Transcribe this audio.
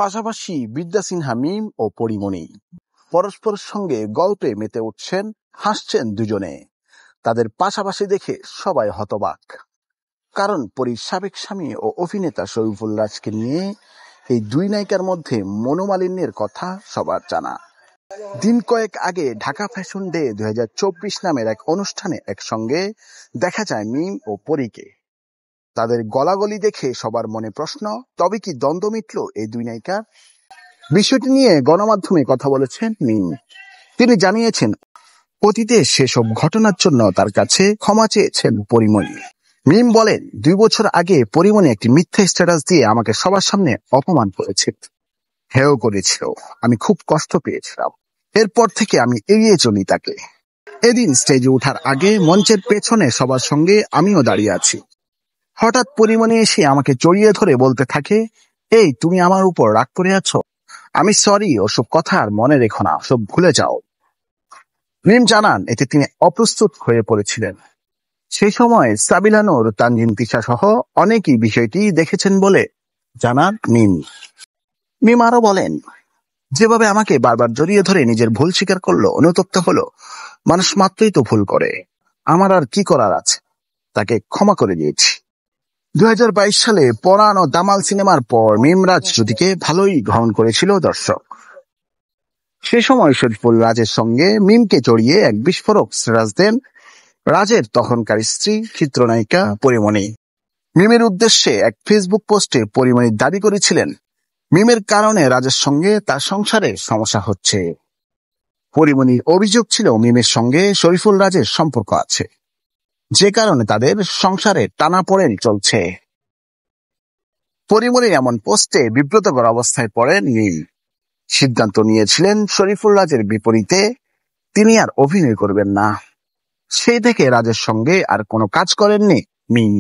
পাশাপাশি বিদ্যা সিনহা মিম ও পরিমণি পরস্পরের সঙ্গে গল্পে মেতে উঠছেন, হাসছেন দুজনে। তাদের পাশাপাশি দেখে সবাই হতবাক, কারণ পরীর সাবেক স্বামী ও অভিনেতা শরীফুল রাজকে নিয়ে এই দুই নায়িকার মধ্যে মনোমালিন্যের কথা সবার জানা। দিন কয়েক আগে ঢাকা ফ্যাশন ডে 2024 নামের এক অনুষ্ঠানে একসঙ্গে দেখা যায় মিম ও পরীকে। তাদের গলাগলি দেখে সবার মনে প্রশ্ন, তবে কি দ্বন্দ্ব মিটল এই দুই নায়িকার? বিষয়টি নিয়ে গণমাধ্যমে কথা বলেছেন মিম। তিনি জানিয়েছেন, অতীতে সেসব ঘটনার জন্য তার কাছে ক্ষমা চেয়েছেন পরিমণি। মিম বলেন, 2 বছর আগে পরিমণি একটি মিথ্যা স্ট্যাটাস দিয়ে আমাকে সবার সামনে অপমান করেছিল, হেয় করেছিল। আমি খুব কষ্ট পেয়েছিলাম। এরপর থেকে আমি এড়িয়ে চলি তাকে। এদিন স্টেজে ওঠার আগে মঞ্চের পেছনে সবার সঙ্গে আমিও দাঁড়িয়ে আছি। হঠাৎ পরিমণি এসে আমাকে জড়িয়ে ধরে বলতে থাকে, এই তুমি আমার উপর রাগ করে আছো? আমি সরি, ওসব কথা আর মনে রেখো না, সব ভুলে যাও। মিম জানান, এতে তিনি অপ্রস্তুত হয়ে পড়েছিলেন। সেই সময় সাবিলা নূর, তানজিন তিশা সহ অনেকেই বিষয়টি দেখেছেন বলে জানান মিম। মিম আরো বলেন, যেভাবে আমাকে বারবার জড়িয়ে ধরে নিজের ভুল স্বীকার করলো, অনুতপ্ত হলো। মানুষ মাত্রই তো ভুল করে, আমার আর কি করার আছে, তাকে ক্ষমা করে দিয়েছি। 2022 সালে পরাণ ও দামাল সিনেমার পর মিমরাজ জুটিকে ভালোই গ্রহণ করেছিল দর্শক। সে সময় শরীফুল রাজের সঙ্গে মিমকে জড়িয়ে এক বিস্ফোরক স্ট্যাটাস দেন রাজের তখনকার স্ত্রী চিত্রনায়িকা পরিমণি। মিমের উদ্দেশ্যে এক ফেসবুক পোস্টে পরিমণি দাবি করেছিলেন, মিমের কারণে রাজের সঙ্গে তার সংসারে সমস্যা হচ্ছে। পরিমণির অভিযোগ ছিল, মিমের সঙ্গে শরীফুল রাজের সম্পর্ক আছে, যে কারণে তাদের সংসারে টানাপোড়েন চলছে। পরিমণির এমন পোস্টে বিব্রতকর অবস্থায় পড়েন মিম। সিদ্ধান্ত নিয়েছিলেন শরীফুল রাজের বিপরীতে তিনি আর অভিনয় করবেন না। সেই থেকে রাজের সঙ্গে আর কোনো কাজ করেননি মিম।